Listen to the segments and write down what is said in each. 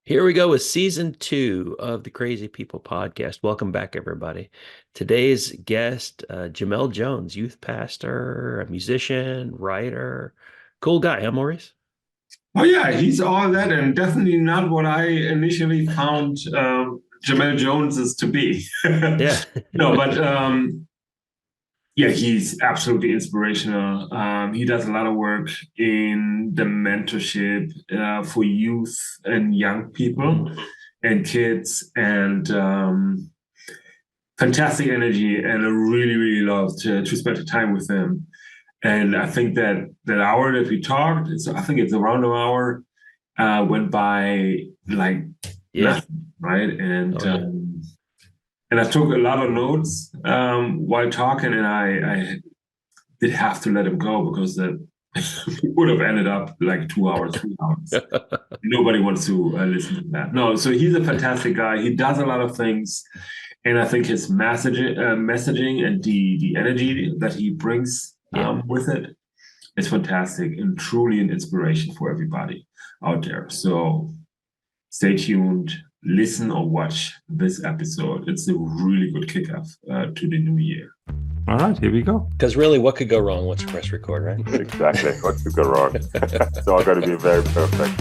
Here we go with season 2 of the Crazy People podcast. Welcome back, everybody. Today's guest, Jamelle Jones, youth pastor, a musician, writer. Cool guy, huh, Maurice? Oh yeah, he's all that, and definitely not what I initially found Jamelle Jones is to be. Yeah. No, but yeah, he's absolutely inspirational. He does a lot of work in the mentorship for youth and young people and kids, and fantastic energy. And I really, really love to spend the time with him. And I think that hour that we talked, I think it's around an hour, went by like Yeah. nothing, right? Oh, yeah. And I took a lot of notes while talking, and I did have to let him go because that would have ended up like 2 hours, 3 hours. Nobody wants to listen to that. No, so he's a fantastic guy. He does a lot of things, and I think his messaging and the energy that he brings Yeah. with it is fantastic and truly an inspiration for everybody out there. So stay tuned, listen or watch this episode. It's a really good kickoff to the new year. All right, here we go. Because really, what could go wrong once you press record, right? Exactly. What could go wrong? It's all got to be very perfect.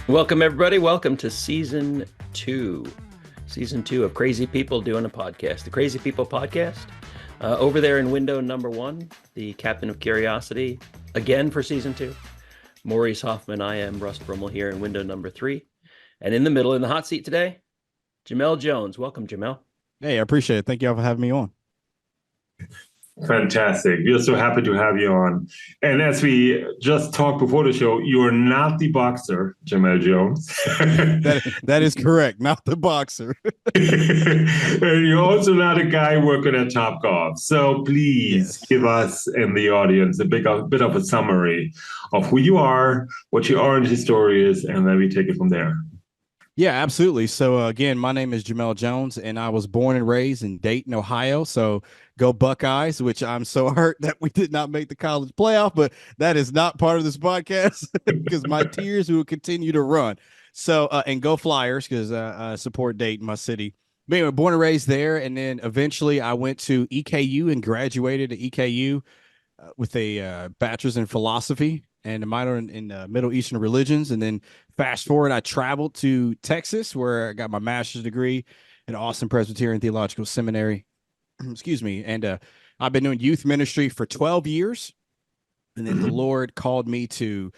Welcome, everybody. Welcome to season 2. Season 2 of Crazy People Doing a Podcast. The Crazy People Podcast. Over there in window number 1, the Captain of Curiosity, again for season 2. Maurice Hoffman, I am Russ Brummel here in window number 3. And in the middle, in the hot seat today, Jamelle Jones. Welcome, Jamelle. Hey, I appreciate it. Thank you all for having me on. Fantastic. We are so happy to have you on. And as we just talked before the show, you're not the boxer, Jamelle Jones. that is correct. Not the boxer. And you're also not a guy working at Topgolf. So please give us and the audience a bit of a summary of who you are, what your origin story is, and then we take it from there. Yeah, absolutely. So again, my name is Jamelle Jones, and I was born and raised in Dayton, Ohio. So go Buckeyes, which I'm so hurt that we did not make the college playoff, but that is not part of this podcast because my tears will continue to run. So and go Flyers because I support Dayton, my city. But anyway, born and raised there, and then eventually I went to EKU and graduated at EKU with a bachelor's in philosophy and a minor in Middle Eastern religions. And then fast forward, I traveled to Texas where I got my master's degree at Austin Presbyterian Theological Seminary. Excuse me. And I've been doing youth ministry for 12 years. And then the Lord called me to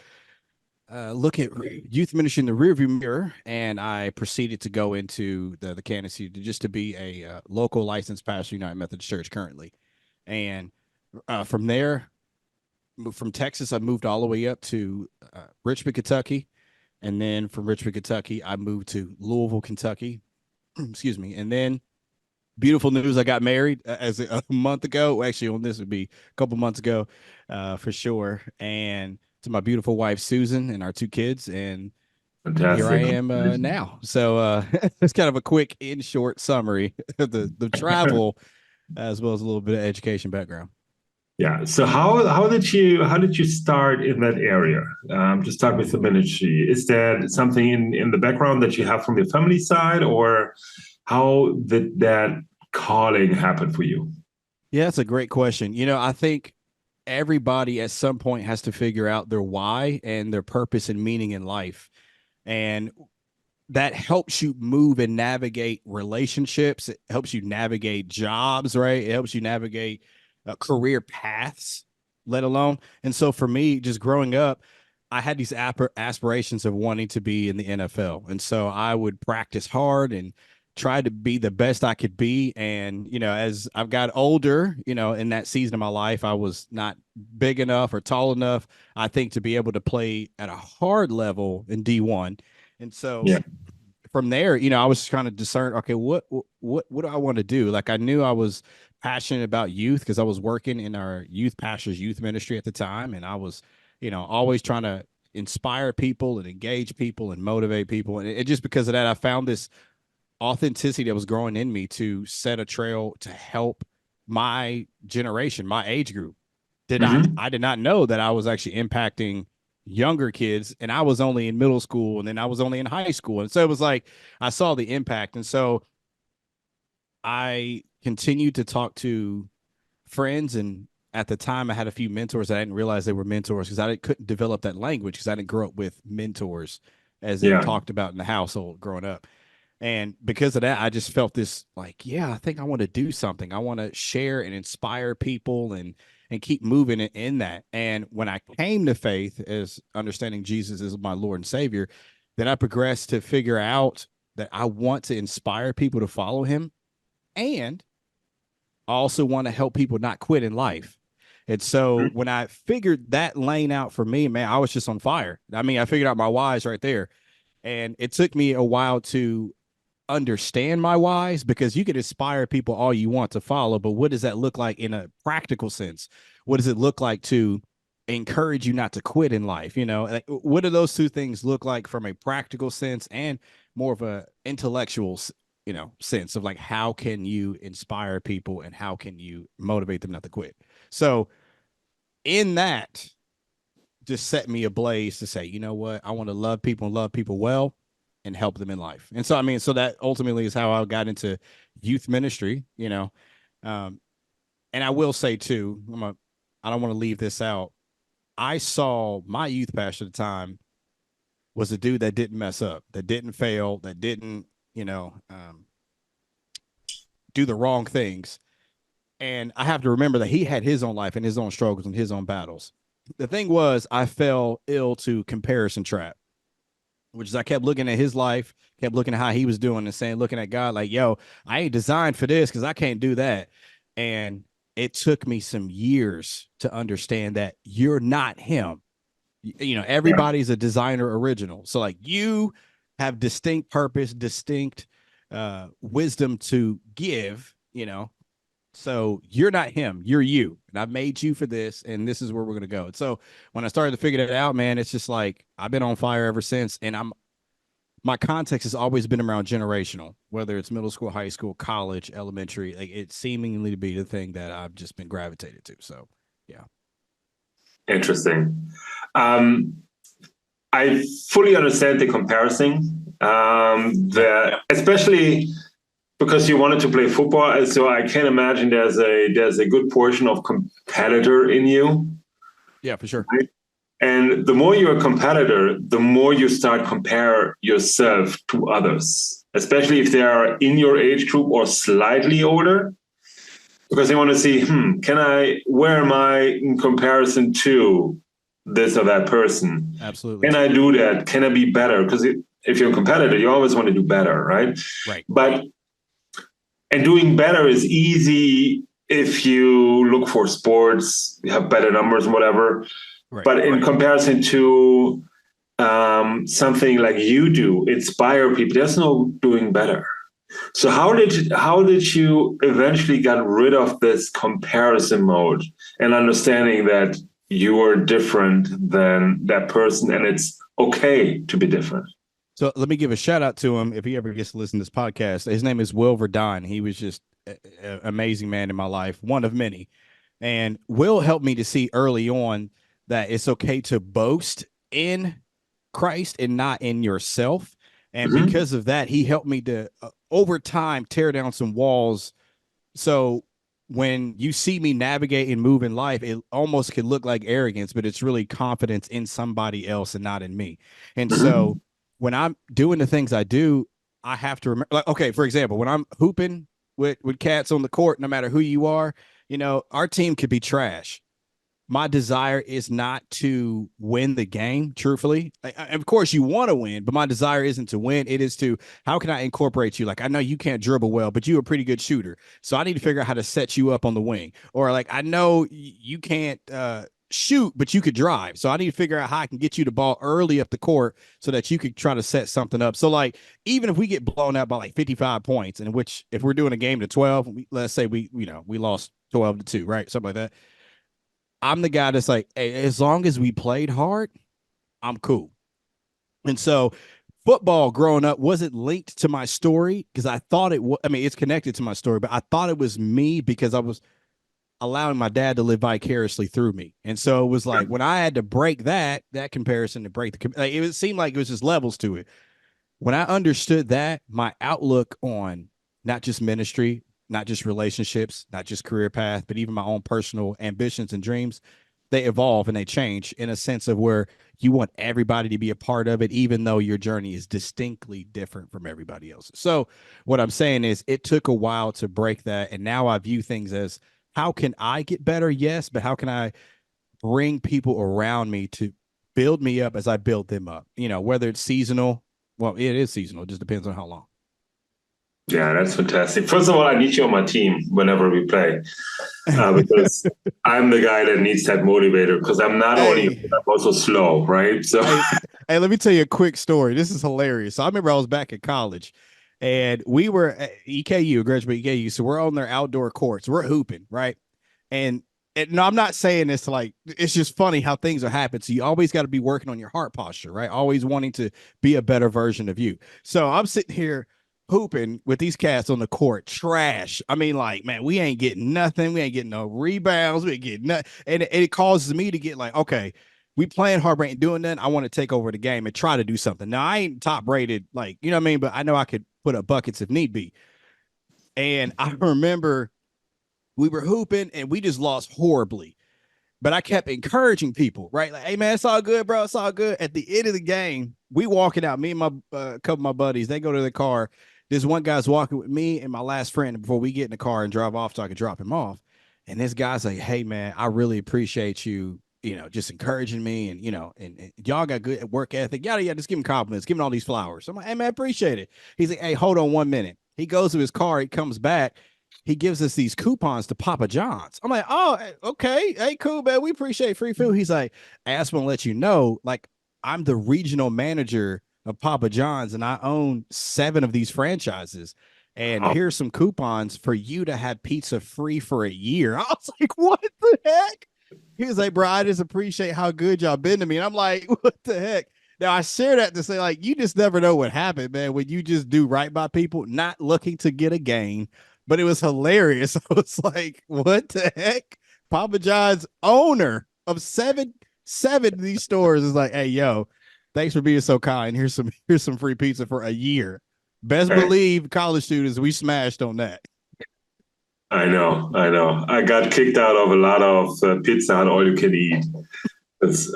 look at youth ministry in the rearview mirror. And I proceeded to go into the candidacy just to be a local licensed pastor, United Methodist Church currently. And from there, from Texas, I moved all the way up to Richmond, Kentucky. And then from Richmond, Kentucky, I moved to Louisville, Kentucky. Excuse me. And then beautiful news, I got married as a month ago. Actually, on this would be a couple months ago for sure. And to my beautiful wife, Susan, and our 2 kids. And Fantastic. here I am now. So it's kind of a quick, in short summary of the travel as well as a little bit of education background. Yeah. So how did you start in that area? Just start with the ministry. Is that something in the background that you have from your family side, or how did that calling happen for you? Yeah, that's a great question. I think everybody at some point has to figure out their why and their purpose and meaning in life. And that helps you move and navigate relationships. It helps you navigate jobs, right? It helps you navigate career paths, let alone. And so for me, just growing up, I had these aspirations of wanting to be in the NFL. And so I would practice hard and try to be the best I could be. And, as I've got older, in that season of my life, I was not big enough or tall enough, I think, to be able to play at a hard level in D1. And so from there, I was trying to discern, okay, what do I want to do? Like I knew I was passionate about youth because I was working in our youth pastors youth ministry at the time. And I was, always trying to inspire people and engage people and motivate people. And just because of that, I found this authenticity that was growing in me to set a trail to help my generation, my age group. I did not know that I was actually impacting younger kids, and I was only in middle school, and then I was only in high school. And so it was like I saw the impact. And so I continued to talk to friends, and at the time I had a few mentors that I didn't realize they were mentors because I couldn't develop that language because I didn't grow up with mentors as in talked about in the household growing up. And because of that, I just felt this like, yeah, I think I want to do something. I want to share and inspire people and keep moving in that. And when I came to faith as understanding Jesus as my Lord and Savior, then I progressed to figure out that I want to inspire people to follow him. And I also want to help people not quit in life. And so when I figured that lane out for me, man, I was just on fire. I mean, I figured out my whys right there. And it took me a while to understand my whys, because you can inspire people all you want to follow, but what does that look like in a practical sense? What does it look like to encourage you not to quit in life? You know, like, what do those two things look like from a practical sense and more of a intellectual, you know, sense of like, how can you inspire people and how can you motivate them not to quit? So in that just set me ablaze to say, you know what, I want to love people and love people well and help them in life. And so, I mean, so that ultimately is how I got into youth ministry, you know. And I will say too, I don't want to leave this out. I saw my youth pastor at the time was a dude that didn't mess up, that didn't fail, that didn't, you know, do the wrong things. And I have to remember that he had his own life and his own struggles and his own battles. The thing was, I fell ill to comparison trap, which is I kept looking at his life, kept looking at how he was doing and saying, looking at God like, yo, I ain't designed for this because I can't do that. And it took me some years to understand that you're not him. You know, everybody's a designer original. So like you have distinct purpose, distinct wisdom to give, you know. So you're not him, you're you. And I've made you for this, and this is where we're going to go. And so when I started to figure that out, man, it's just like I've been on fire ever since. And my context has always been around generational, whether it's middle school, high school, college, elementary. Like it seemingly to be the thing that I've just been gravitated to. So yeah. Interesting. I fully understand the comparison, especially because you wanted to play football. So I can imagine there's a good portion of competitor in you. Yeah, for sure. Right? And the more you're a competitor, the more you start compare yourself to others, especially if they are in your age group or slightly older, because they want to see, where am I in comparison to this or that person? Absolutely. Can I do that? Can I be better? Because if you're a competitor, you always want to do better, right? Right. And doing better is easy if you look for sports, you have better numbers and whatever. Right. But in comparison to something like you do, inspire people, there's no doing better. So how did you eventually get rid of this comparison mode and understanding that you are different than that person and it's okay to be different? So let me give a shout out to him if he ever gets to listen to this podcast. His name is Will Verdine. He was just an amazing man in my life, one of many. And Will helped me to see early on that it's okay to boast in Christ and not in yourself. And because of that, he helped me to, over time, tear down some walls. So when you see me navigate and move in life, it almost can look like arrogance, but it's really confidence in somebody else and not in me. And so when I'm doing the things I do, I have to remember, like, okay, for example, when I'm hooping with cats on the court, no matter who you are, you know, our team could be trash. My desire is not to win the game, truthfully. Of course, you want to win, but my desire isn't to win. It is to, how can I incorporate you? Like, I know you can't dribble well, but you're a pretty good shooter. So I need to figure out how to set you up on the wing. Or like, I know you can't shoot, but you could drive. So I need to figure out how I can get you the ball early up the court so that you could try to set something up. So like, even if we get blown out by like 55 points, in which if we're doing a game to 12, let's say we lost 12-2, right? Something like that. I'm the guy that's like, hey, as long as we played hard, I'm cool. And so football growing up wasn't linked to my story because I thought it was, I mean, it's connected to my story, but I thought it was me because I was allowing my dad to live vicariously through me. And so it was like when I had to break that comparison to break like, it seemed like it was just levels to it. When I understood that, my outlook on not just ministry, not just relationships, not just career path, but even my own personal ambitions and dreams, they evolve and they change in a sense of where you want everybody to be a part of it, even though your journey is distinctly different from everybody else's. So what I'm saying is it took a while to break that. And now I view things as, how can I get better? Yes. But how can I bring people around me to build me up as I build them up? You know, whether it's seasonal, well, it is seasonal. It just depends on how long. Yeah, that's fantastic. First of all, I need you on my team whenever we play, because I'm the guy that needs that motivator, because I'm not only, I'm also slow, right? So, hey, let me tell you a quick story. This is hilarious. So I remember I was back in college and we were at EKU, graduate EKU. So we're on their outdoor courts. We're hooping, right? And no, I'm not saying this like, it's just funny how things are happening. So you always got to be working on your heart posture, right? Always wanting to be a better version of you. So I'm sitting here hooping with these cats on the court, trash. I mean, like, man, we ain't getting nothing. We ain't getting no rebounds. We ain't getting nothing. And it causes me to get like, okay, we playing hard, but ain't doing that. I want to take over the game and try to do something. Now, I ain't top rated, like, you know what I mean? But I know I could put up buckets if need be. And I remember we were hooping and we just lost horribly. But I kept encouraging people, right? Like, hey, man, it's all good, bro. It's all good. At the end of the game, we walking out, me and my couple of my buddies, they go to the car. This one guy's walking with me and my last friend before we get in the car and drive off so I could drop him off. And this guy's like, hey, man, I really appreciate you, you know, just encouraging me. And, you know, and y'all got good work ethic. Yada, yada, just give him compliments, give him all these flowers. I'm like, hey, man, I appreciate it. He's like, hey, hold on 1 minute. He goes to his car. He comes back. He gives us these coupons to Papa John's. I'm like, oh, okay. Hey, cool, man. We appreciate free food. He's like, I just want to let you know, like, I'm the regional manager of Papa John's and I own 7 of these franchises. And here's some coupons for you to have pizza free for a year. I was like, what the heck? He was like, bro, I just appreciate how good y'all been to me. And I'm like, what the heck? Now, I share that to say, like, you just never know what happened, man, when you just do right by people, not looking to get a gain. But it was hilarious. I was like, what the heck? Papa John's owner of seven of these stores is like, hey, yo, thanks for being so kind. Here's some free pizza for a year. Best believe college students, we smashed on that. I know. I got kicked out of a lot of Pizza Hut all you can eat.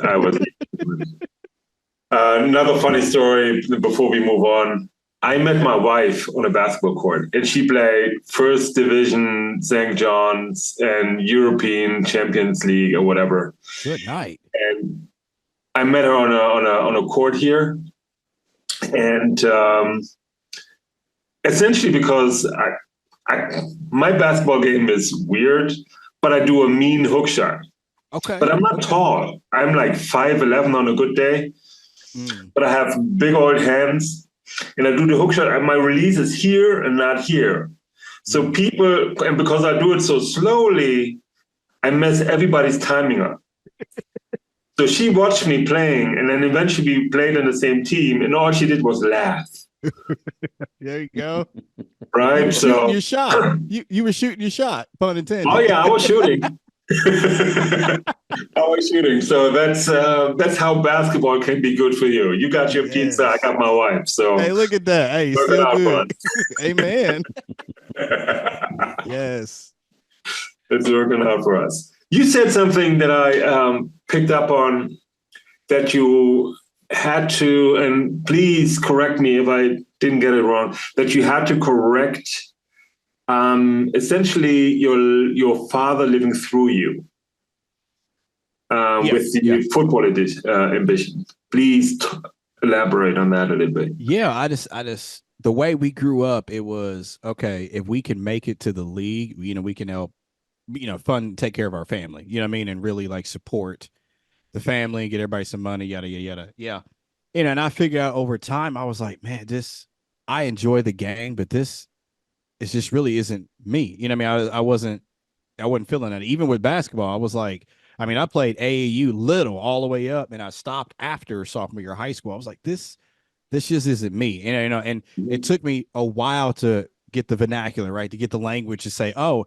I was another funny story before we move on. I met my wife on a basketball court, and she played First Division, St. John's, and European Champions League or whatever. Good night. And I met her on a court here, and essentially because my basketball game is weird, but I do a mean hook shot. Okay. But I'm not tall. I'm like 5'11" on a good day, but I have big old hands. And I do the hook shot, and my release is here and not here. So people, and because I do it so slowly, I mess everybody's timing up. So she watched me playing, and then eventually we played on the same team, and all she did was laugh. There you go. Right? You were shooting your shot. You were shooting your shot, pun intended. Oh, yeah, I was shooting. I was shooting. So that's how basketball can be good for you. You got your pizza, I got my wife. So hey, look at that. Hey, still good. Amen. Yes. It's working out for us. You said something that I picked up on, that you had to, and please correct me if I didn't get it wrong, that you had to correct essentially your father living through you with the football ambition. Please elaborate on that a little bit. Yeah, I just the way we grew up, it was okay. If we can make it to the league, you know, we can help, you know, take care of our family. You know what I mean, and really like support the family, get everybody some money, yada yada yada. Yeah, you know, and I figured out over time, I was like, man, I enjoy the game, but it just really isn't me. You know what I mean? I wasn't feeling it. Even with basketball, I was like, I mean, I played AAU little all the way up, and I stopped after sophomore year of high school. I was like, this this just isn't me. And and it took me a while to get the vernacular, right? To get the language to say, oh,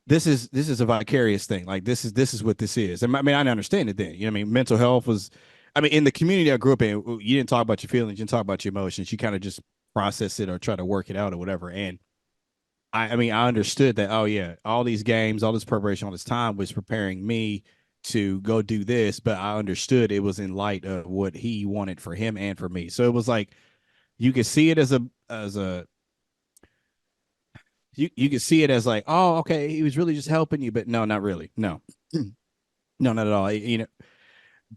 this is a vicarious thing. Like this is what this is. And I mean, I didn't understand it then. I mean, mental health was, I mean, in the community I grew up in, you didn't talk about your feelings, you didn't talk about your emotions. You kind of just process it or try to work it out or whatever. And I mean, I understood that, oh yeah, all these games, all this preparation, all this time was preparing me to go do this, but I understood it was in light of what he wanted for him and for me. So it was like you could see it as a you could see it as like, oh, okay, he was really just helping you, but no, not really. No. No, not at all.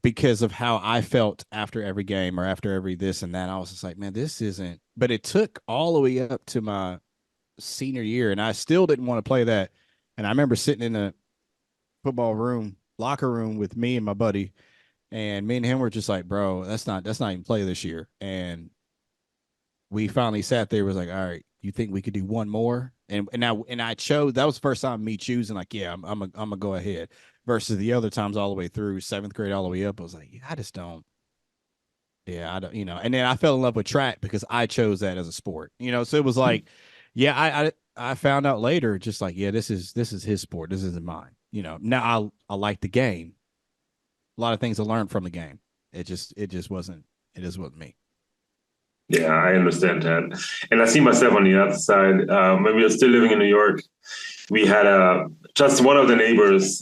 Because of how I felt after every game or after every this and that, I was just like, man, this isn't. But it took all the way up to my senior year, and I still didn't want to play that. And I remember sitting in a football room, locker room with me and my buddy, and me and him were just like, bro, that's not even play this year. And we finally sat there, was like, all right, you think we could do one more? And I chose, that was the first time me choosing, like, yeah, I'm gonna go ahead. Versus the other times all the way through seventh grade all the way up, I was like, yeah, I just don't. Yeah, I don't, and then I fell in love with track because I chose that as a sport, So it was like, yeah, I found out later, just like, yeah, this is his sport. This isn't mine. Now I like the game. A lot of things I learned from the game. It just wasn't me. Yeah, I understand that. And I see myself on the other side. When we were still living in New York, we had just one of the neighbors.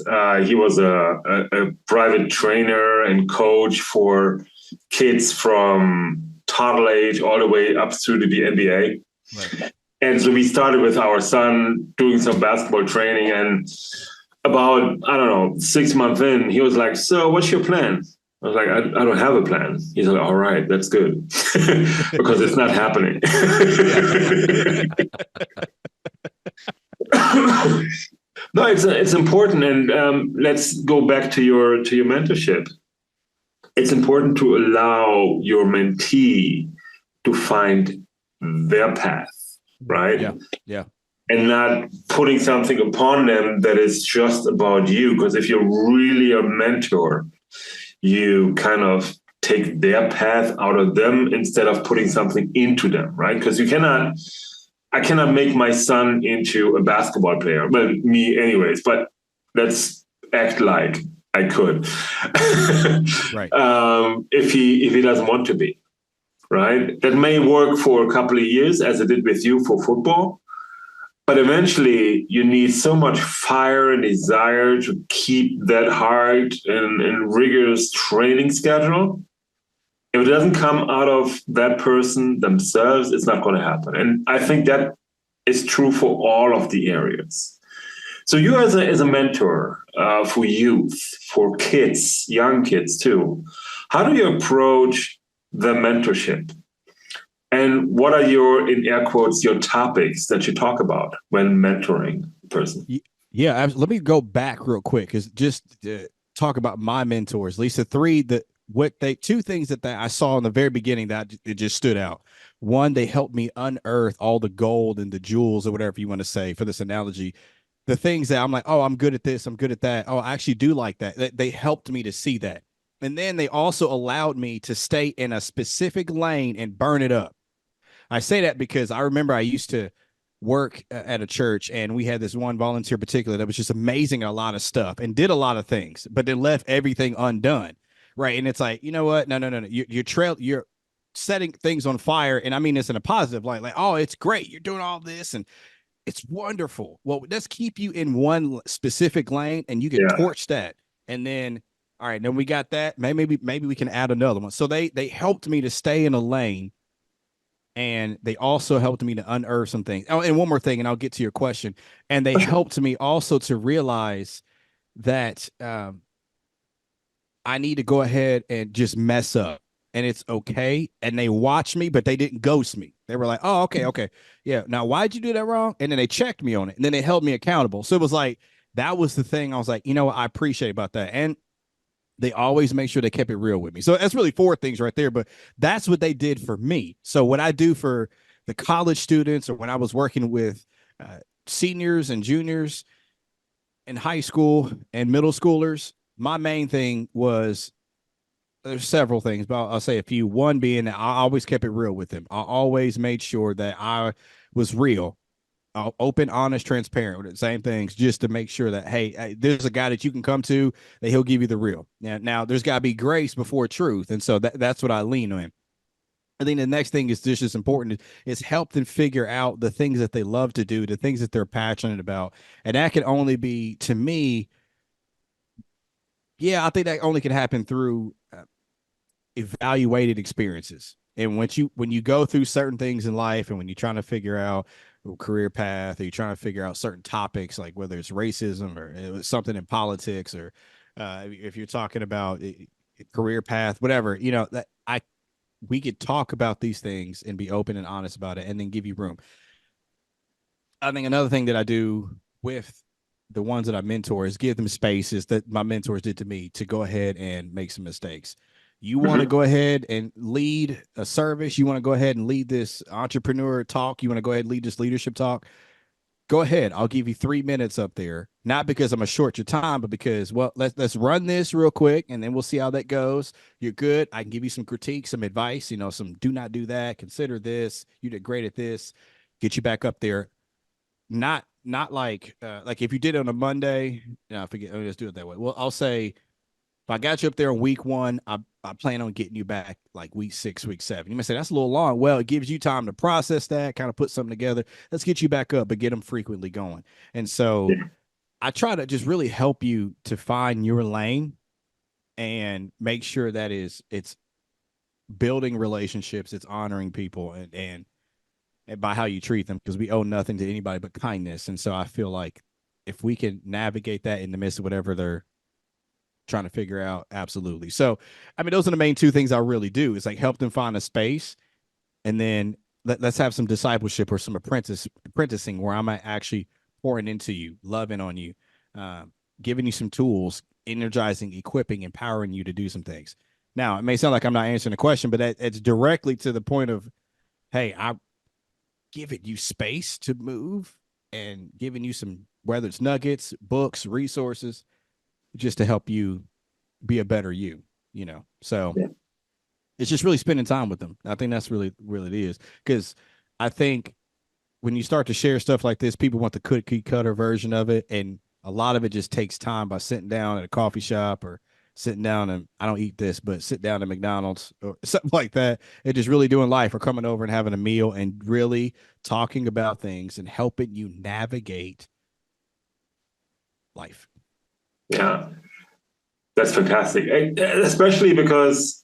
He was a private trainer and coach for kids from toddler age all the way up through to the NBA. Right. And so we started with our son doing some basketball training. And about, I don't know, 6 months in, he was like, so what's your plan? I was like, I don't have a plan. He's like, all right, that's good. Because it's not happening. No, it's important. And let's go back to your mentorship. It's important to allow your mentee to find their path, right? Yeah. Yeah. And not putting something upon them that is just about you. Because if you're really a mentor, you kind of take their path out of them instead of putting something into them, right? Because I cannot make my son into a basketball player. Well, me anyways, but let's act like I could. Right. If he doesn't want to be, right? That may work for a couple of years as it did with you for football. But eventually, you need so much fire and desire to keep that hard and rigorous training schedule. If it doesn't come out of that person themselves, it's not going to happen. And I think that is true for all of the areas. So you as a mentor for youth, for kids, young kids too, how do you approach the mentorship? And what are your, in air quotes, your topics that you talk about when mentoring a person? Yeah, let me go back real quick because just talk about my mentors, Lisa. Two things that I saw in the very beginning that it just stood out. One, they helped me unearth all the gold and the jewels or whatever you want to say for this analogy. The things that I'm like, oh, I'm good at this, I'm good at that. Oh, I actually do like that. They helped me to see that. And then they also allowed me to stay in a specific lane and burn it up. I say that because I remember I used to work at a church and we had this one volunteer in particular that was just amazing at a lot of stuff and did a lot of things, but then left everything undone. Right. And it's like, you know what? No. You're setting things on fire. And I mean this in a positive light, like, oh, it's great. You're doing all this and it's wonderful. Well, let's keep you in one specific lane and you can torch that. And then, all right, then we got that. Maybe we can add another one. So they helped me to stay in a lane. And they also helped me to unearth some things. Oh, and one more thing, and I'll get to your question. And they helped me also to realize that I need to go ahead and just mess up. And it's okay. And they watched me, but they didn't ghost me. They were like, oh, okay. Yeah. Now, why'd you do that wrong? And then they checked me on it. And then they held me accountable. So it was like, that was the thing. I was like, what I appreciate about that. And they always make sure they kept it real with me. So that's really 4 things right there, but that's what they did for me. So what I do for the college students or when I was working with seniors and juniors in high school and middle schoolers, my main thing was there's several things, but I'll say a few. One being that I always kept it real with him. I always made sure that I was real, open, honest, transparent with the same things, just to make sure that, hey, there's a guy that you can come to that he'll give you the real. Now there's got to be grace before truth, and so that's what I lean on. I think the next thing is just as important is help them figure out the things that they love to do, the things that they're passionate about, and that can only be, to me, yeah, I think that only can happen through evaluated experiences. And when you go through certain things in life, and when you're trying to figure out a career path, or you're trying to figure out certain topics, like whether it's racism or it was something in politics, or if you're talking about a career path, whatever, that we could talk about these things and be open and honest about it, and then give you room. I think another thing that I do with the ones that I mentor is give them spaces that my mentors did to me, to go ahead and make some mistakes. You want to go ahead and lead a service. You want to go ahead and lead this entrepreneur talk. You want to go ahead and lead this leadership talk. Go ahead. I'll give you 3 minutes up there. Not because I'm gonna short your time, but because, well, let's run this real quick, and then we'll see how that goes. You're good. I can give you some critique, some advice, some do not do that. Consider this. You did great at this. Get you back up there. Not like if you did it on a Monday, I forget. Let me just do it that way. Well, I'll say, if I got you up there on week 1, I plan on getting you back like week 6, week 7. You may say that's a little long. Well, it gives you time to process that, kind of put something together. Let's get you back up, but get them frequently going. And so I try to just really help you to find your lane and make sure that it's building relationships, it's honoring people, and by how you treat them, because we owe nothing to anybody but kindness. And so I feel like if we can navigate that in the midst of whatever they're trying to figure out, absolutely. So, I mean, those are the main 2 things I really do, is like help them find a space, and then let's have some discipleship or some apprenticing where I'm actually pouring into you, loving on you, giving you some tools, energizing, equipping, empowering you to do some things. Now, it may sound like I'm not answering the question, but it's directly to the point of, hey, I giving you space to move, and giving you some, whether it's nuggets, books, resources, just to help you be a better you. So it's just really spending time with them. I think that's really it is, because I think when you start to share stuff like this, people want the cookie cutter version of it, and a lot of it just takes time by sitting down at a coffee shop, or sitting down, and I don't eat this, but sit down at McDonald's or something like that, and just really doing life, or coming over and having a meal and really talking about things and helping you navigate life. Yeah, that's fantastic. Especially because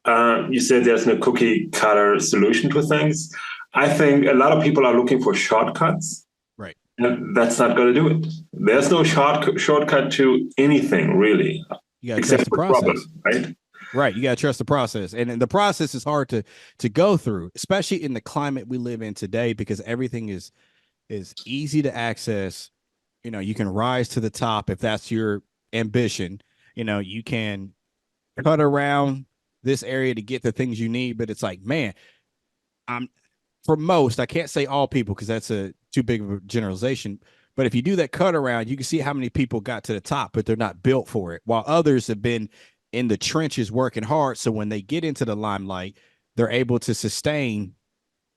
you said there's no cookie cutter solution to things. I think a lot of people are looking for shortcuts. Right. And that's not going to do it. There's no shortcut to anything, really. You got to trust the process. Problem, right? Right. You got to trust the process. And the process is hard to go through, especially in the climate we live in today, because everything is easy to access. You can rise to the top if that's your ambition. You can cut around this area to get the things you need, but it's like, man, for most, I can't say all people, because that's too big of a generalization. But if you do that cut around, you can see how many people got to the top, but they're not built for it, while others have been in the trenches working hard. So when they get into the limelight, they're able to sustain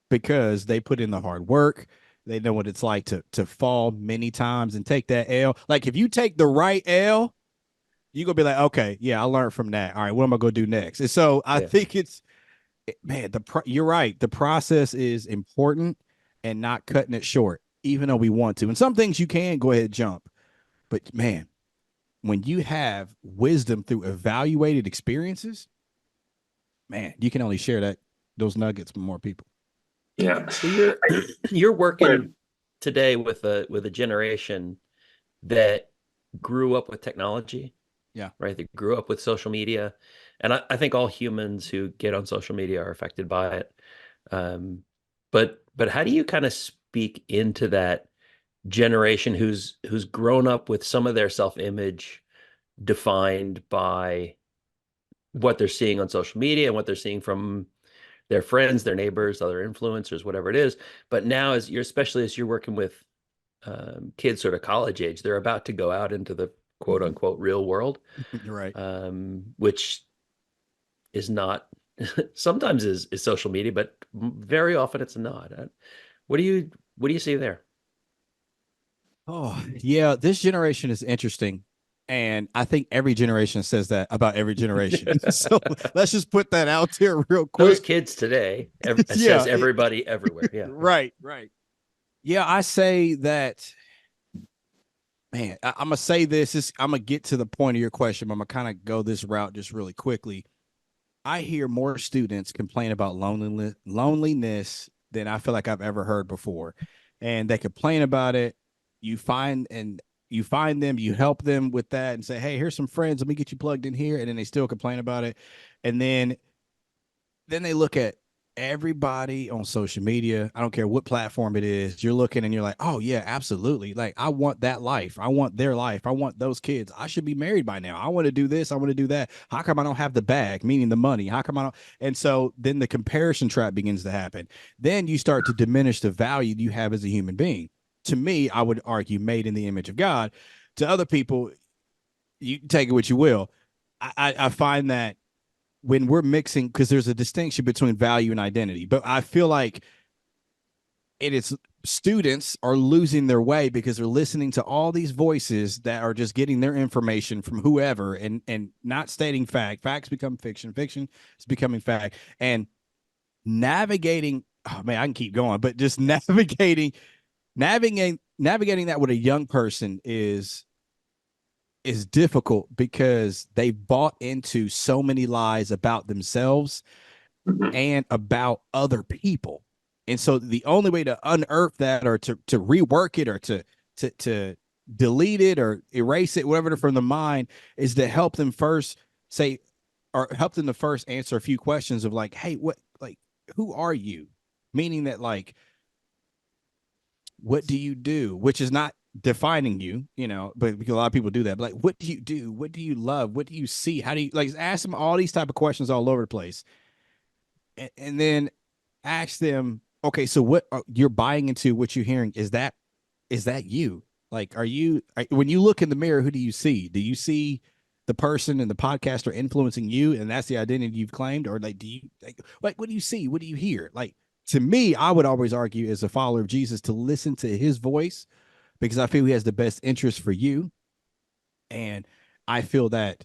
because they put in the hard work. They know what it's like to fall many times and take that L. Like, if you take the right L, you're going to be like, okay, yeah, I learned from that. All right, what am I going to do next? And so I think man, you're right. The process is important, and not cutting it short, even though we want to. And some things you can go ahead and jump. But man, when you have wisdom through evaluated experiences, man, you can only share those nuggets with more people. Yeah. So you're working today with a generation that grew up with technology. Yeah. Right. They grew up with social media. And I think all humans who get on social media are affected by it. But how do you kind of speak into that generation who's grown up with some of their self-image defined by what they're seeing on social media and what they're seeing from their friends, their neighbors, other influencers, whatever it is. But now, especially as you're working with kids sort of college age, they're about to go out into the quote unquote real world, You're right. which is not, sometimes is social media, but very often it's not. What do you see there? Oh, yeah, this generation is interesting. And I think every generation says that about every generation. So let's just put that out there real Those quick. kids today, it Yeah, says everybody everywhere. Yeah. right, right. Yeah, I say that, man, I'm gonna say this. I'm gonna get to the point of your question, but I'm gonna kind of go this route just really quickly. I hear more students complain about loneliness than I feel like I've ever heard before. And they complain about it. You find them, you help them with that and say, hey, here's some friends. Let me get you plugged in here. And then they still complain about it. And then they look at everybody on social media. I don't care what platform it is. You're looking and you're like, oh yeah, absolutely. Like, I want that life. I want their life. I want those kids. I should be married by now. I want to do this. I want to do that. How come I don't have the bag, meaning the money? How come I don't? And so then the comparison trap begins to happen. Then you start to diminish the value you have as a human being. To me, I would argue made in the image of God. To other people, you take it what you will. I find that when we're mixing, because there's a distinction between value and identity, but I feel like it is students are losing their way because they're listening to all these voices that are just getting their information from whoever and not stating fact. Facts become fiction. Fiction is becoming fact. And navigating, oh man, I can keep going, but just navigating that with a young person is difficult because they bought into so many lies about themselves and about other people. And so the only way to unearth that or to rework it or to delete it or erase it, whatever, from the mind, is to help them first say, or help them to first answer a few questions of like, hey, what, like, who are you? Meaning that, like, what do you do? Which is not defining you, but because a lot of people do that. But like, what do you do? What do you love? What do you see? How do you, like, ask them all these type of questions all over the place, and then ask them, okay, so what you're buying into, what you're hearing, is that you? Like, when you look in the mirror, who do you see? Do you see the person and the podcaster influencing you, and that's the identity you've claimed? Or like, do you like what do you see? What do you hear? Like, to me, I would always argue as a follower of Jesus to listen to his voice, because I feel he has the best interest for you. And I feel that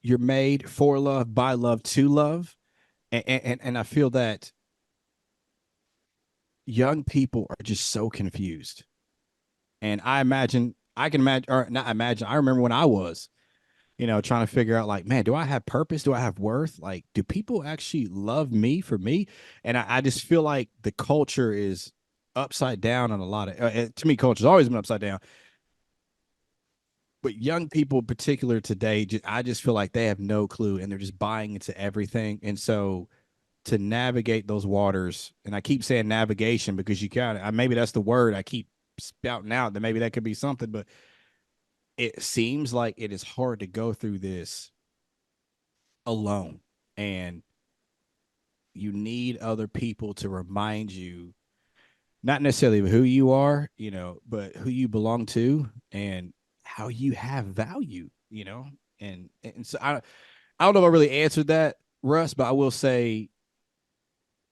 you're made for love, by love, to love. And I feel that young people are just so confused. And I can imagine, or not imagine, I remember when I was, trying to figure out, like, man, do I have purpose? Do I have worth? Like, do people actually love me for me? And I just feel like the culture is upside down on a lot of, to me, culture's always been upside down. But young people in particular today, I just feel like they have no clue and they're just buying into everything. And so to navigate those waters, and I keep saying navigation because you maybe that's the word I keep spouting out, that maybe that could be something, but it seems like it is hard to go through this alone. And you need other people to remind you, not necessarily who you are, but who you belong to and how you have value, and so I don't know if I really answered that, Russ, but I will say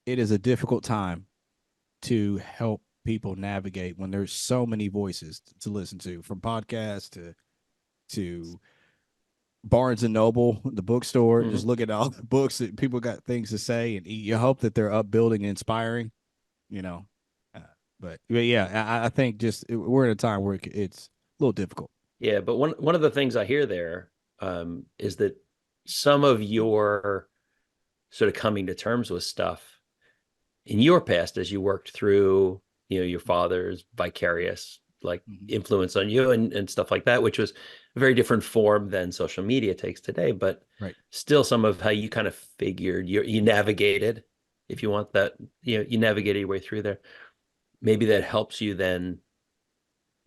it is a difficult time to help people navigate when there's so many voices to listen to, from podcasts to Barnes and Noble, the bookstore. Mm-hmm. Just look at all the books that people got things to say, and you hope that they're upbuilding and inspiring, but yeah, I think just we're in a time where it's a little difficult. Yeah, but one of the things I hear there is that some of your sort of coming to terms with stuff in your past, as you worked through, your father's vicarious influence on you and stuff like that, which was a very different form than social media takes today, but still some of how you kind of figured you navigated, if you want that, you navigated your way through there. Maybe that helps you then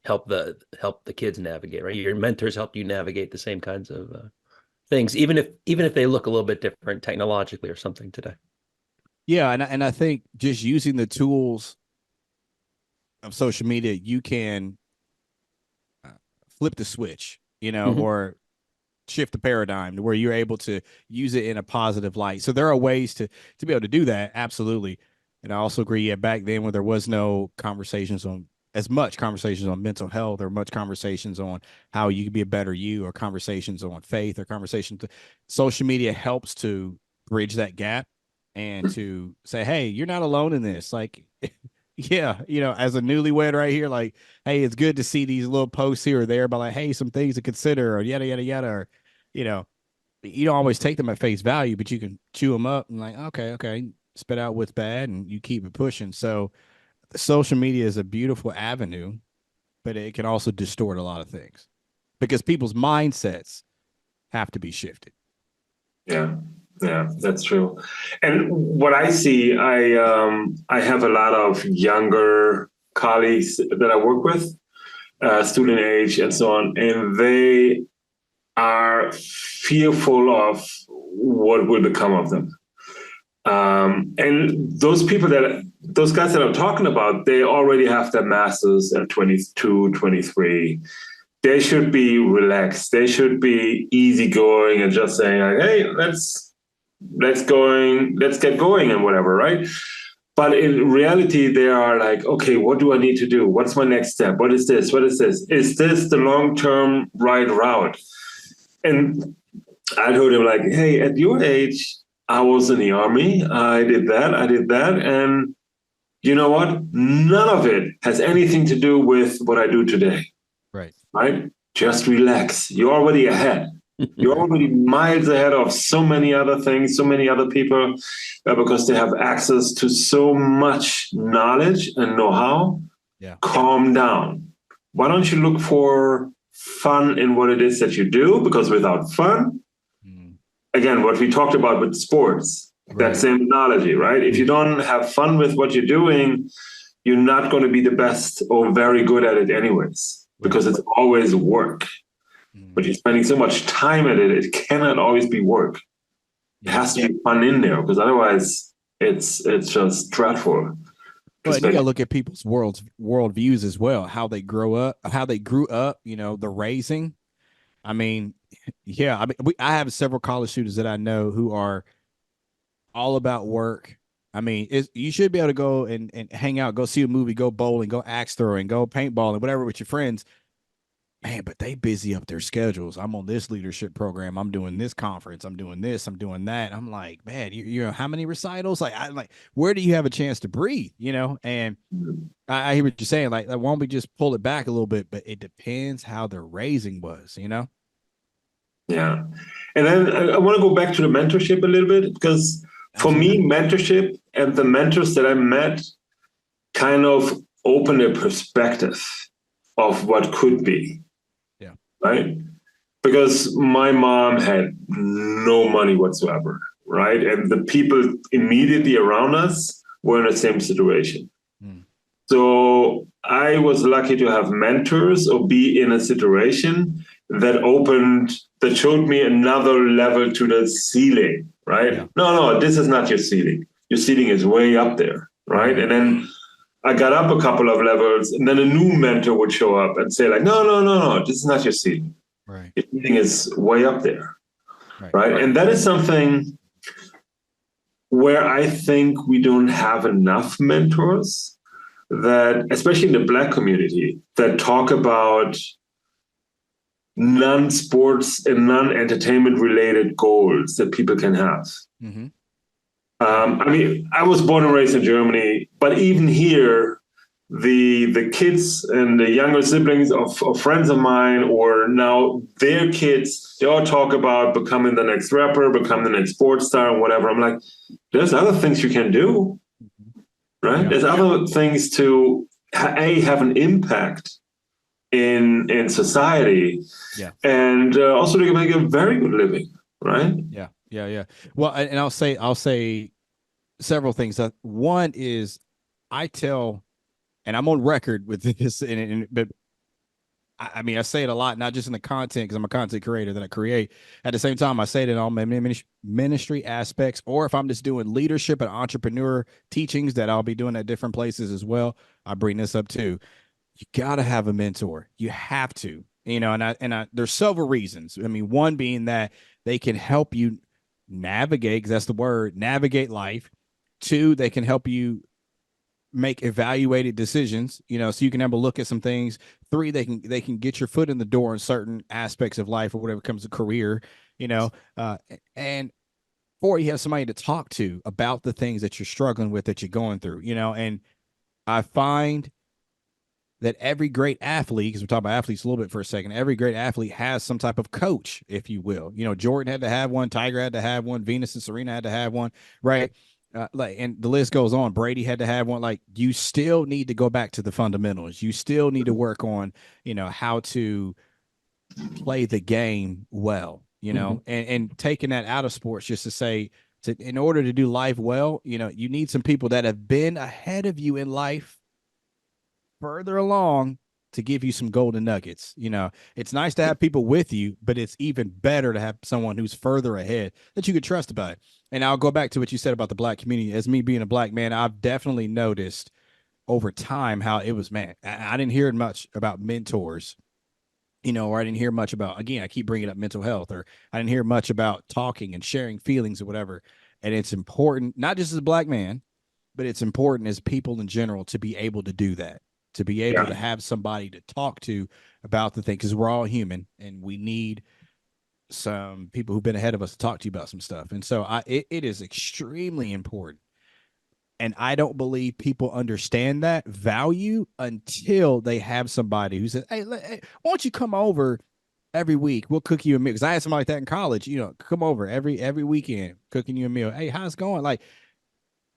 help the kids navigate, right? Your mentors helped you navigate the same kinds of things, even if they look a little bit different technologically or something today. Yeah, and I think just using the tools of social media, you can flip the switch, mm-hmm. or shift the paradigm to where you're able to use it in a positive light. So there are ways to be able to do that. Absolutely. And I also agree. Yeah. Back then when there was no conversations on as much conversations on mental health or much conversations on how you can be a better you or conversations on faith or conversations, social media helps to bridge that gap and to say, hey, you're not alone in this. Like, yeah, as a newlywed right here, like, hey, it's good to see these little posts here or there about like, hey, some things to consider or yada, yada, yada. Or, you don't always take them at face value, but you can chew them up and like, okay, spit out what's bad and you keep it pushing. So social media is a beautiful avenue, but it can also distort a lot of things because people's mindsets have to be shifted. Yeah, that's true. And what I see, I have a lot of younger colleagues that I work with, student age and so on, and they are fearful of what will become of them. And those guys that I'm talking about, they already have their masters at 22, 23. They should be relaxed. They should be easygoing and just saying like, hey, let's get going and whatever, right? But in reality, they are like, okay, what do I need to do? What's my next step? What is this? What is this? Is this the long-term right route? And I told him like, hey, at your age, I was in the army. I did that. And you know what? None of it has anything to do with what I do today. Right? Just relax. You're already ahead. You're already miles ahead of so many other things, so many other people, because they have access to so much knowledge and know-how. Yeah. Calm down. Why don't you look for fun in what it is that you do? Because without fun, again, what we talked about with sports, that same analogy, right? If you don't have fun with what you're doing, you're not going to be the best or very good at it anyways. Because it's always work. But you're spending so much time at it, it cannot always be work. It has to be fun in there, because otherwise it's just dreadful. Well, and you got to look at people's worldviews as well, how they grew up, the raising. I mean, I have several college students that I know who are all about work. I mean, you should be able to go and hang out, go see a movie, go bowling, go axe throwing, go paintballing, whatever with your friends. Man, but they busy up their schedules. I'm on this leadership program. I'm doing this conference. I'm doing this. I'm doing that. I'm like, man, you how many recitals? Like, where do you have a chance to breathe? And I hear what you're saying. Like, why don't we just pull it back a little bit? But it depends how the raising was, Yeah. And then I want to go back to the mentorship a little bit, because for me, mentorship and the mentors that I met kind of opened a perspective of what could be. Yeah. Right? Because my mom had no money whatsoever, right? And the people immediately around us were in the same situation. So I was lucky to have mentors or be in a situation that showed me another level to the ceiling, right? Yeah. No, this is not your ceiling. Your ceiling is way up there, right? And then I got up a couple of levels, and then a new mentor would show up and say like, no, this is not your ceiling. Right. Your ceiling is way up there, right? And that is something where I think we don't have enough mentors that, especially in the Black community, that talk about non-sports and non-entertainment related goals that people can have. I mean, I was born and raised in Germany, but even here, the kids and the younger siblings of friends of mine, or now their kids, they all talk about becoming the next rapper, becoming the next sports star, and whatever. I'm like, there's other things you can do, right? Yeah. There's other things to have an impact in society, and also to make a very good living, right? Yeah. Well, and I'll say several things. One is, I tell, and I'm on record with this, but I mean, I say it a lot, not just in the content, because I'm a content creator that I create. At the same time, I say it in all my ministry aspects, or if I'm just doing leadership and entrepreneur teachings that I'll be doing at different places as well, I bring this up too. You got to have a mentor. You have to. and there's several reasons. I mean, one being that they can help you navigate, because that's the word, navigate life. Two, they can help you make evaluated decisions, so you can have a look at some things. Three, they can get your foot in the door in certain aspects of life or whatever comes to career, and four, you have somebody to talk to about the things that you're struggling with, that you're going through, and I find that every great athlete, because we're talking about athletes a little bit for a second, every great athlete has some type of coach, if you will. Jordan had to have one, Tiger had to have one, Venus and Serena had to have one, right? And the list goes on. Brady had to have one. Like, you still need to go back to the fundamentals. You still need to work on, how to play the game well, and taking that out of sports, just to say, in order to do life well, you need some people that have been ahead of you in life, further along, to give you some golden nuggets. It's nice to have people with you, but it's even better to have someone who's further ahead that you could trust about it. And I'll go back to what you said about the Black community. As me being a Black man, I've definitely noticed over time how it was, man, I didn't hear much about mentors, or I didn't hear much about, again, I keep bringing up mental health, or I didn't hear much about talking and sharing feelings or whatever. And it's important, not just as a Black man, but it's important as people in general to be able to do that, to be able to have somebody to talk to about the thing, because we're all human and we need some people who've been ahead of us to talk to you about some stuff. And so it is extremely important. And I don't believe people understand that value until they have somebody who says, hey, why don't you come over every week? We'll cook you a meal. Because I had somebody like that in college, come over every weekend, cooking you a meal. Hey, how's it going? Like,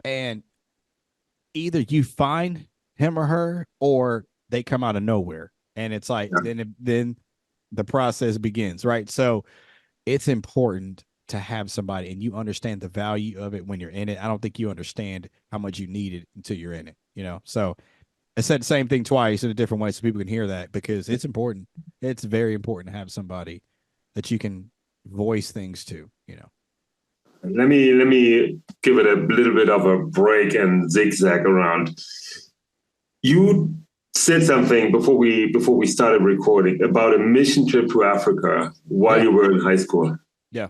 and either you find him or her, or they come out of nowhere. And it's like, then the process begins, right? So it's important to have somebody, and you understand the value of it when you're in it. I don't think you understand how much you need it until you're in it, So I said the same thing twice in a different way so people can hear that, because it's important. It's very important to have somebody that you can voice things to, Let me give it a little bit of a break and zigzag around. You said something before we started recording about a mission trip to Africa while you were in high school. Yeah.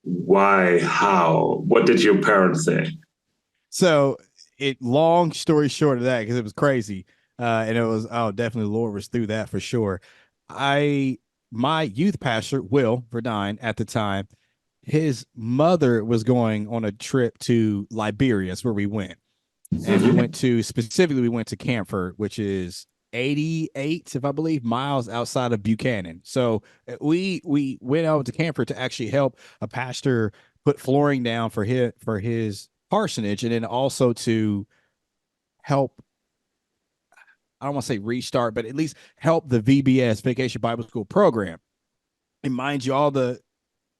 Why? How? What did your parents say? So long story short of that, because it was crazy. And it was, definitely the Lord was through that for sure. My youth pastor, Will Verdine, at the time, his mother was going on a trip to Liberia. That's where we went. And we went to Camford, which is 88, if I believe, miles outside of Buchanan. So we went out to Camford to actually help a pastor put flooring down for his parsonage, and then also to help, I don't want to say restart, but at least help the VBS, Vacation Bible School program. And mind you,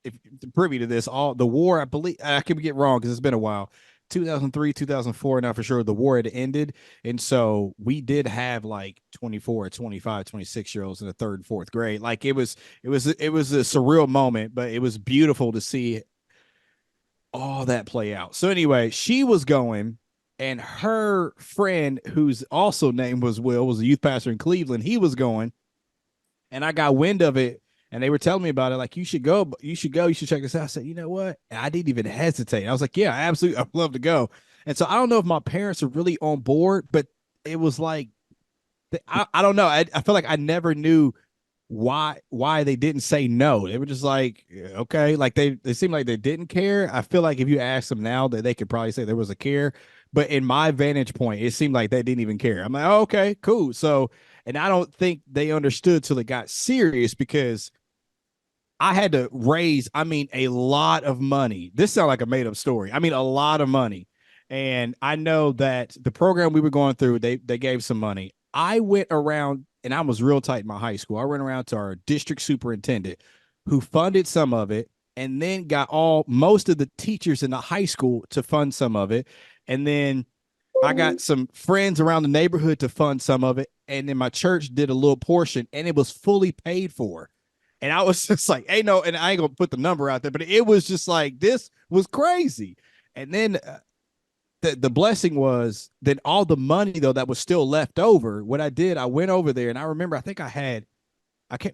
if you're privy to this, all the war, I believe, I could get wrong because it's been a while, 2003, 2004, now for sure, the war had ended. And so we did have like 24, 25, 26-year-olds in the third and fourth grade. Like it was a surreal moment, but it was beautiful to see all that play out. So anyway, she was going, and her friend, whose also name was Will, was a youth pastor in Cleveland. He was going, and I got wind of it, and they were telling me about it. Like, you should go, you should check this out. I said, you know what? And I didn't even hesitate. I was like, yeah, absolutely, I'd love to go. And so I don't know if my parents are really on board, but it was like, I don't know. I feel like I never knew why they didn't say no. They were just like, okay, like they seemed like they didn't care. I feel like if you ask them now, that they could probably say there was a care, but in my vantage point, it seemed like they didn't even care. I'm like, oh, okay, cool. So, and I don't think they understood till it got serious, because I had to raise, a lot of money. This sounds like a made up story. A lot of money. And I know that the program we were going through, they gave some money. I went around, and I was real tight in my high school. I went around to our district superintendent, who funded some of it, and then got most of the teachers in the high school to fund some of it. And then I got some friends around the neighborhood to fund some of it. And then my church did a little portion, and it was fully paid for. And I was just like, hey, no, and I ain't gonna put the number out there, but it was just like, this was crazy. And then the blessing was that all the money though that was still left over. What I did, I went over there, and I remember, I can't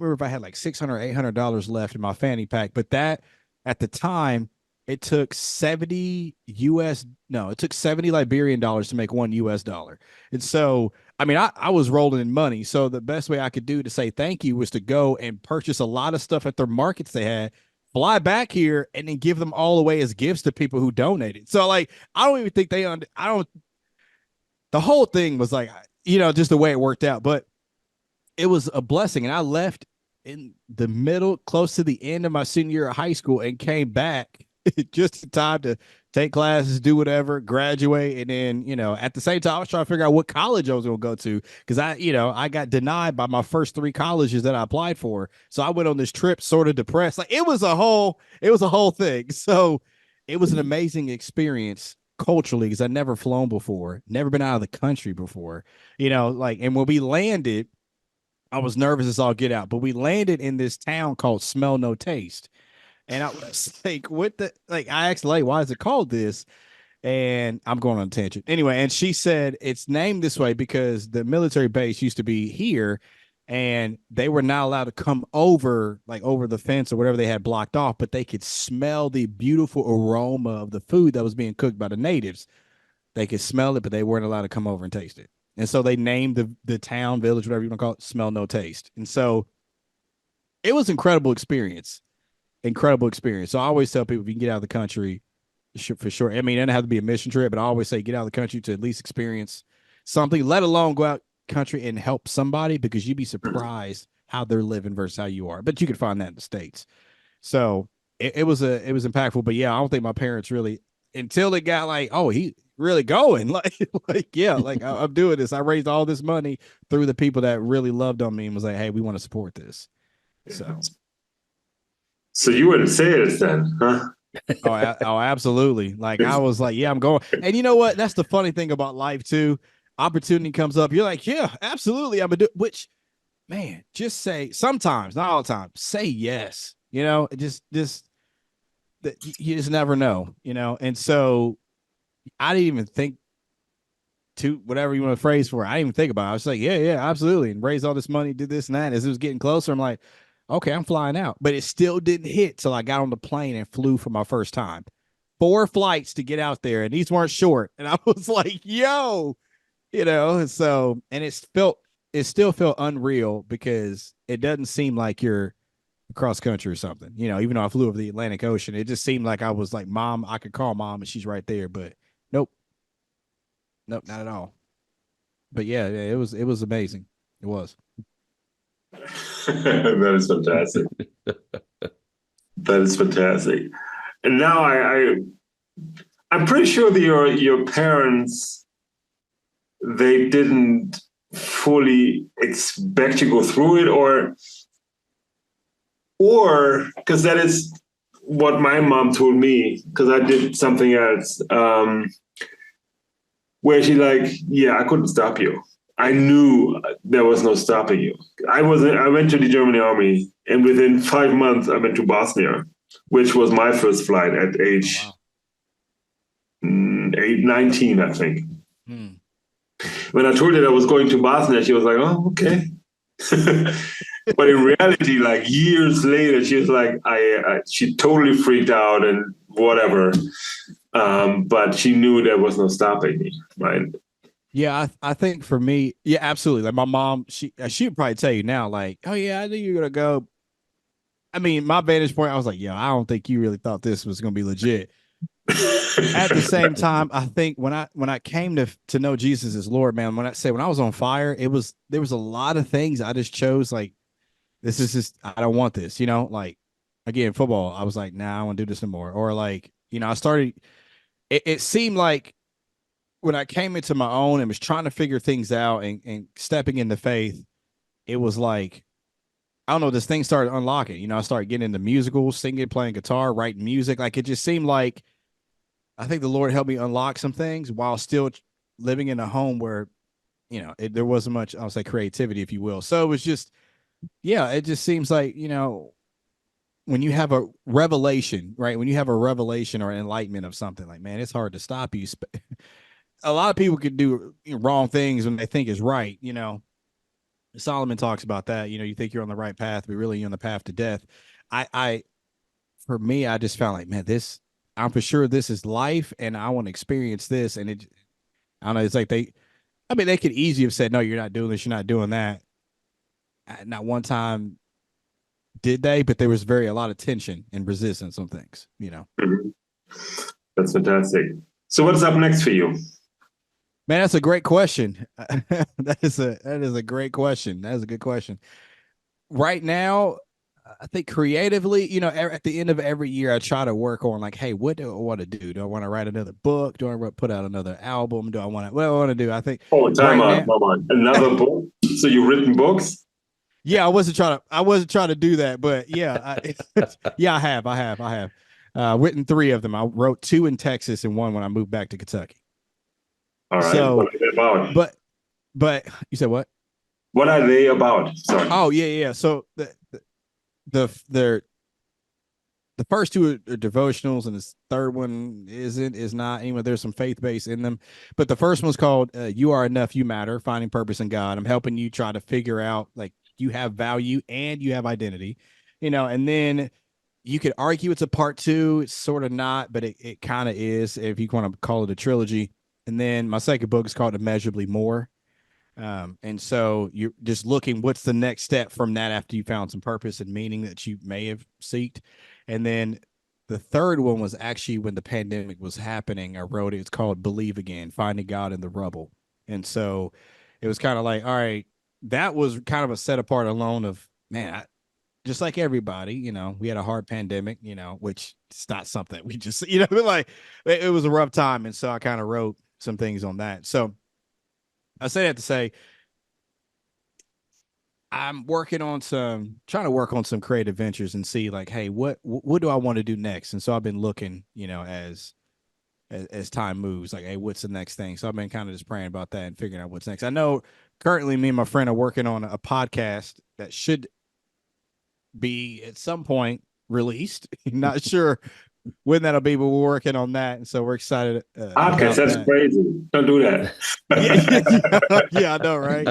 remember if I had like $600, $800 left in my fanny pack, but that at the time it took 70 Liberian dollars to make $1 US. And so, I mean, I was rolling in money. So the best way I could do to say thank you was to go and purchase a lot of stuff at their markets they had, fly back here, and then give them all away as gifts to people who donated. So like, I don't even think the whole thing was like, just the way it worked out, but it was a blessing. And I left in the middle, close to the end of my senior year of high school, and came back just in time to take classes, do whatever, graduate. And then, at the same time, I was trying to figure out what college I was going to go to, because I got denied by my first 3 colleges that I applied for. So I went on this trip sort of depressed. Like it was a whole thing. So it was an amazing experience culturally, because I'd never flown before, never been out of the country before, and when we landed, I was nervous as all get out, but we landed in this town called Smell No Taste. And I was like, I asked Lay, why is it called this? And I'm going on a tangent. Anyway, and she said it's named this way because the military base used to be here, and they were not allowed to come over, like over the fence or whatever they had blocked off, but they could smell the beautiful aroma of the food that was being cooked by the natives. They could smell it, but they weren't allowed to come over and taste it. And so they named the town, village, whatever you want to call it, Smell No Taste. And so it was incredible experience. So I always tell people, if you can get out of the country, for sure. I mean, it doesn't have to be a mission trip, but I always say get out of the country to at least experience something, let alone go out country and help somebody, because you'd be surprised how they're living versus how you are. But you could find that in the States. So it was impactful. But yeah, I don't think my parents really, until it got like, oh, he really going, I'm doing this. I raised all this money through the people that really loved on me and was like, hey, we want to support this. So you were in sales then, huh? Oh, absolutely. Like I was like, yeah, I'm going. And you know what? That's the funny thing about life too. Opportunity comes up. You're like, yeah, absolutely. I'm gonna do. Which, man, just say sometimes, not all the time. Say yes. Just you just never know. And so I didn't even think to whatever you want to phrase for it. I didn't even think about it. I was like, yeah, absolutely. And raise all this money, did this and that. As it was getting closer, I'm like, okay, I'm flying out. But it still didn't hit till I got on the plane and flew for my first time. 4 flights to get out there, and these weren't short. And I was like, yo, so, and it still felt unreal, because it doesn't seem like you're across country or something. Even though I flew over the Atlantic Ocean, it just seemed like I was like, mom, I could call mom and she's right there. But nope, not at all. But yeah, it was amazing. It was. That is fantastic. That is fantastic. And now I'm pretty sure that your parents, they didn't fully expect you to go through it, or because that is what my mom told me, because I did something else, where she like, yeah, I couldn't stop you. I knew there was no stopping you. I went to the German army, and within 5 months, I went to Bosnia, which was my first flight at age 19, I think. When I told her I was going to Bosnia, she was like, oh, okay. But in reality, like years later, she was like, she totally freaked out and whatever. But she knew there was no stopping me, right? Yeah, I think for me, yeah, absolutely. Like my mom, she would probably tell you now, like, oh yeah, I knew you were gonna go. I mean, my vantage point, I was like, I don't think you really thought this was gonna be legit. At the same time, I think when I came to know Jesus as Lord, man, when I was on fire, there was a lot of things I just chose, like, this is just, I don't want this, like, again, football, I was like, nah, I want to do this no more. Or like, I started, it seemed like when I came into my own and was trying to figure things out and stepping into faith, it was like, I don't know, this thing started unlocking. I started getting into musicals, singing, playing guitar, writing music. Like, it just seemed like, I think the Lord helped me unlock some things while still living in a home where, there wasn't much, I'll say, creativity, if you will. So it was just, yeah, it just seems like, when you have a revelation, right? When you have a revelation or enlightenment of something, like, man, it's hard to stop you. A lot of people could do wrong things when they think is right. Solomon talks about that. You think you're on the right path, but really you're on the path to death. For me, I just found like, man, I'm for sure this is life, and I want to experience this. And I don't know. It's like they could easily have said, no, you're not doing this, you're not doing that. Not one time did they, but there was a lot of tension and resistance on things. Mhm. That's fantastic. So what's up next for you? Man, that's a great question. That is a great question. That is a good question. Right now, I think creatively, at the end of every year, I try to work on like, hey, what do I want to do? Do I want to write another book? Do I want to put out another album? What do I want to do? I think. Time out. Another book? So you've written books? Yeah, I wasn't trying to do that, but yeah, I have. Written 3 of them. I wrote 2 in Texas and 1 when I moved back to Kentucky. All right. So, what are they about? But you said what? What are they about? Sorry. Oh yeah. So the first 2 are devotionals, and this third one is not. Anyway, there's some faith base in them, but the first one's called "You Are Enough, You Matter: Finding Purpose in God." I'm helping you try to figure out like you have value and you have identity, and then you could argue it's a part 2. It's sort of not, but it kind of is if you want to call it a trilogy. And then my second book is called Immeasurably More. And so you're just looking, what's the next step from that after you found some purpose and meaning that you may have seeked. And then the third one was actually when the pandemic was happening. I wrote it. It's called Believe Again, Finding God in the Rubble. And so it was kind of like, all right, that was kind of a set apart alone of, man, just like everybody, we had a hard pandemic, which it's not something we just, like it was a rough time. And so I kind of wrote some things on that. So I say that to say I'm trying to work on some creative ventures and see like, hey, what do I want to do next? And so I've been looking, as time moves, like, hey, what's the next thing? So I've been kind of just praying about that and figuring out what's next. I know currently me and my friend are working on a podcast that should be at some point released. Not sure when that'll be, but we're working on that, and so we're excited. Podcast, that's crazy. Don't do that. Yeah, I know, right?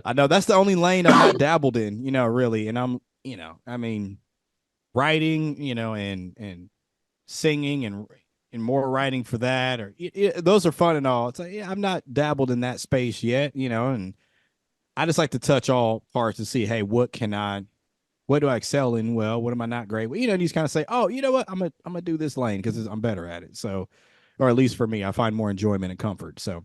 I know that's the only lane I'm not dabbled in, really. And I'm, writing, and singing and more writing for that, or those are fun and all. It's like, yeah, I'm not dabbled in that space yet, and I just like to touch all parts and see, hey, what do I excel in? Well, what am I not great with? You just kind of say, oh, you know what? I'm gonna do this lane because I'm better at it. So, or at least for me, I find more enjoyment and comfort. So,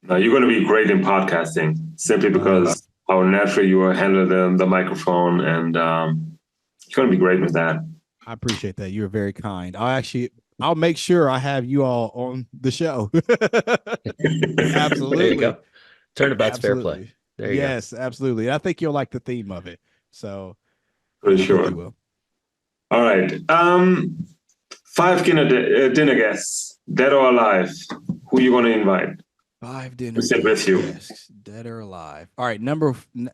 you're going to be great in podcasting simply because how natural you handle the microphone, and you're going to be great with that. I appreciate that. You're very kind. I'll make sure I have you all on the show. Absolutely. There you go. Turnabout's fair play. There you go. Yes, absolutely. I think you'll like the theme of it. So. For sure. All right. 5 dinner guests, dead or alive. Who are you going to invite? 5 dinner sit with you. Guests, dead or alive. All right.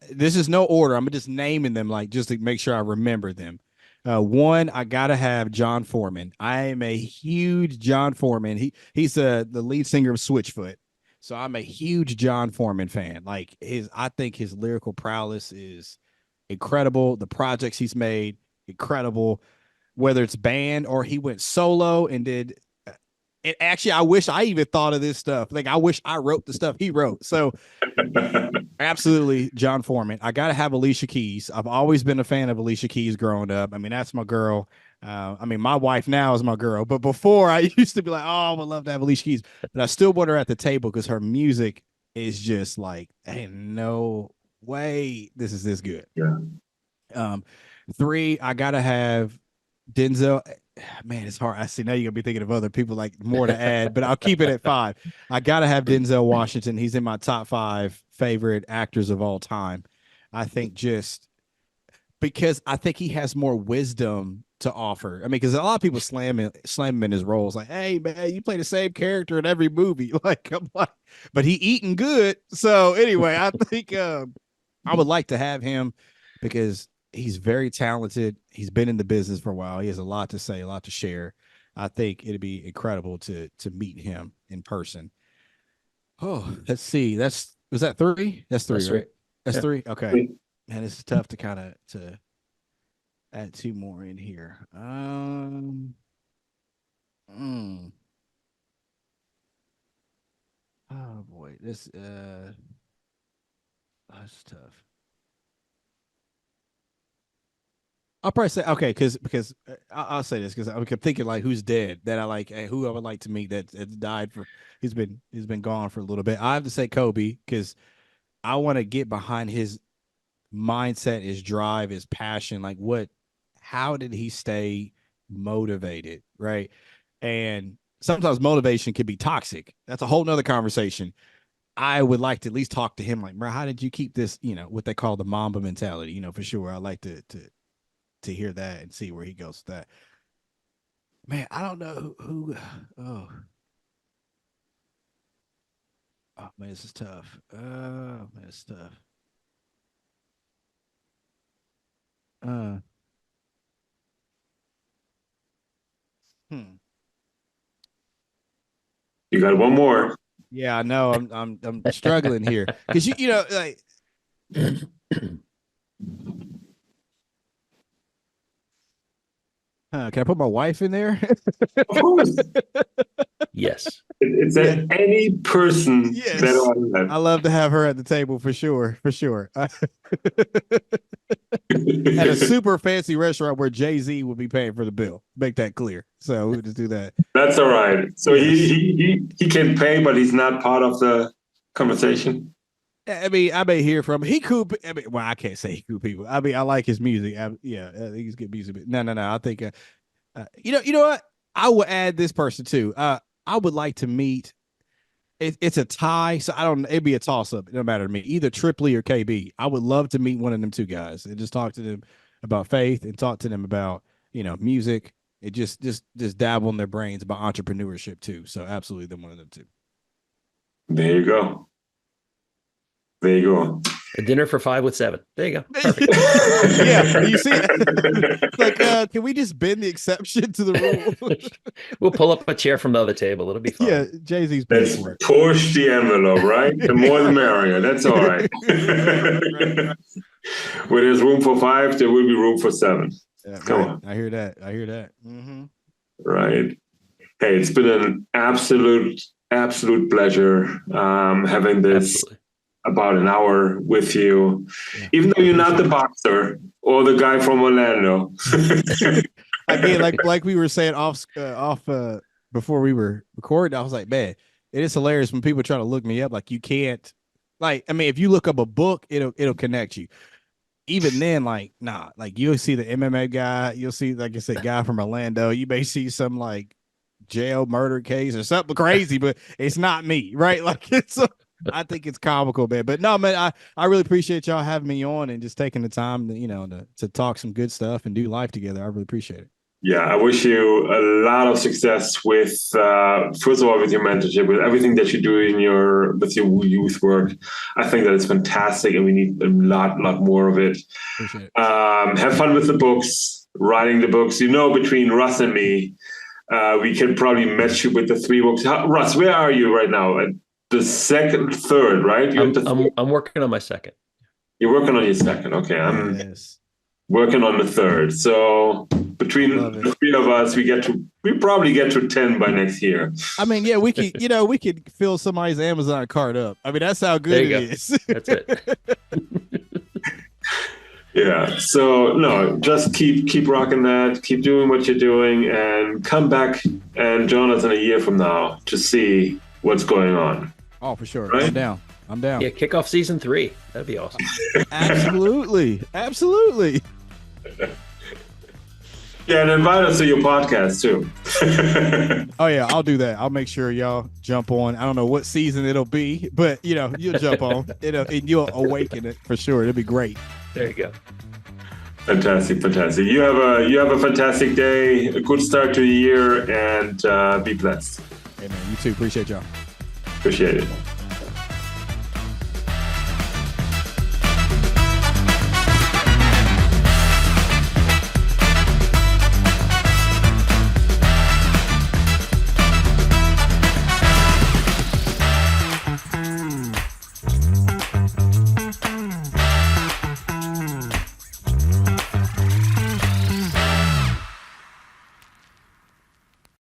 This is no order. I'm just naming them, like just to make sure I remember them. 1, I gotta have John Foreman. I am a huge John Foreman. He's the lead singer of Switchfoot. So I'm a huge John Foreman fan. Like I think his lyrical prowess is incredible. The projects he's made, incredible. Whether it's band or he went solo and did it. Actually, I wish I even thought of this stuff. Like I wish I wrote the stuff he wrote. So absolutely John Foreman. I gotta have Alicia Keys. I've always been a fan of Alicia Keys growing up. I mean, that's my girl. My wife now is my girl, but before I used to be like, oh, I would love to have Alicia Keys, but I still want her at the table because her music is just like, hey, no way this is this good. Yeah. 3, I gotta have Denzel. Man, it's hard. I see now you're gonna be thinking of other people like more to add, but I'll keep it at 5. I gotta have Denzel Washington. He's in my top 5 favorite actors of all time. I think just because I think he has more wisdom to offer. I mean, because a lot of people slam him in his roles, like, hey man, you play the same character in every movie. Like, I'm like, but he eating good. So anyway, I think I would like to have him because he's very talented. He's been in the business for a while. He has a lot to say, a lot to share. I think it'd be incredible to meet him in person. Oh, let's see. Was that 3? That's 3, That's right? That's Yeah. 3. Okay. Man, it's tough to kind of to add 2 more in here. Oh boy, that's tough. I'll probably say okay, because I'll say this because I kept thinking like who's dead that I like, who I would like to meet that's died for. He's been gone for a little bit. I have to say Kobe because I want to get behind his mindset, his drive, his passion. Like how did he stay motivated, right? And sometimes motivation can be toxic. That's a whole nother conversation. I would like to at least talk to him like, bro, how did you keep this, what they call the Mamba mentality, for sure. I like to hear that and see where he goes with that. Man, I don't know who oh man, this is tough. Man, it's tough. You got one more. Yeah, I know. I'm struggling here because like. Can I put my wife in there? Of course. Yes. It's any person. Yes. That I love to have her at the table for sure. At a super fancy restaurant where Jay-Z would be paying for the bill. Make that clear. So we'll just do that. That's all right. So he can pay, but he's not part of the conversation. I mean, I may hear from him. He cool. I mean, well, I can't say he cool people. I mean, I like his music. I think he's good music. But no. I think, you know what? I will add this person too. I would like to meet. It's a tie, so I don't. It'd be a toss up. It don't matter to me. Either Tripley or KB. I would love to meet one of them 2 guys and just talk to them about faith and talk to them about music. It just dabble in their brains about entrepreneurship too. So absolutely, them one of them 2. There you go. There you go. A dinner for 5 with 7. There you go. Perfect. Yeah, you see, like, can we just bend the exception to the rule? We'll pull up a chair from the other table. It'll be fine. Yeah, Jay-Z's. Let's push the envelope, right? The more the merrier. That's all right. Right. Where there's room for 5, there will be room for 7. Yeah, Come on. I hear that. Mm-hmm. Right. Hey, it's been an absolute pleasure having this. Absolutely. About an hour with you, even though you're not the boxer or the guy from Orlando. Again, like we were saying off before we were recording, I was like, man, it is hilarious when people try to look me up. Like you can't, like, I mean, if you look up a book, it'll connect you. Even then, like, nah, like you'll see the MMA guy, you'll see, like I said, guy from Orlando. You may see some like jail murder case or something crazy, but it's not me, right? Like I think it's comical, man. But no, man, I really appreciate y'all having me on and just taking the time to talk some good stuff and do life together. I really appreciate it. Yeah, I wish you a lot of success with, first of all, with your mentorship, with everything that you do with your youth work. I think that it's fantastic, and we need a lot more of it. Appreciate it. Have fun with the books, writing the books. Between Russ and me, we can probably match you with the 3 books. Russ, where are you right now? The third, right? I'm working on my second. You're working on your second. Okay. I'm working on the third. So between the 3 of us, we probably get to 10 by next year. I mean, yeah, we could fill somebody's Amazon cart up. I mean, that's how good it is. That's it. Yeah. So no, just keep rocking that, keep doing what you're doing, and come back and join us in a year from now to see what's going on. Oh, for sure. Right? I'm down. Yeah, kick off season 3. That'd be awesome. Absolutely. Yeah, and invite us to your podcast too. Oh yeah, I'll do that. I'll make sure y'all jump on. I don't know what season it'll be, but you'll jump on. And you'll awaken it for sure. It'll be great. There you go. Fantastic. You have a fantastic day, a good start to the year, and be blessed. Hey man, you too. Appreciate y'all. Appreciate it.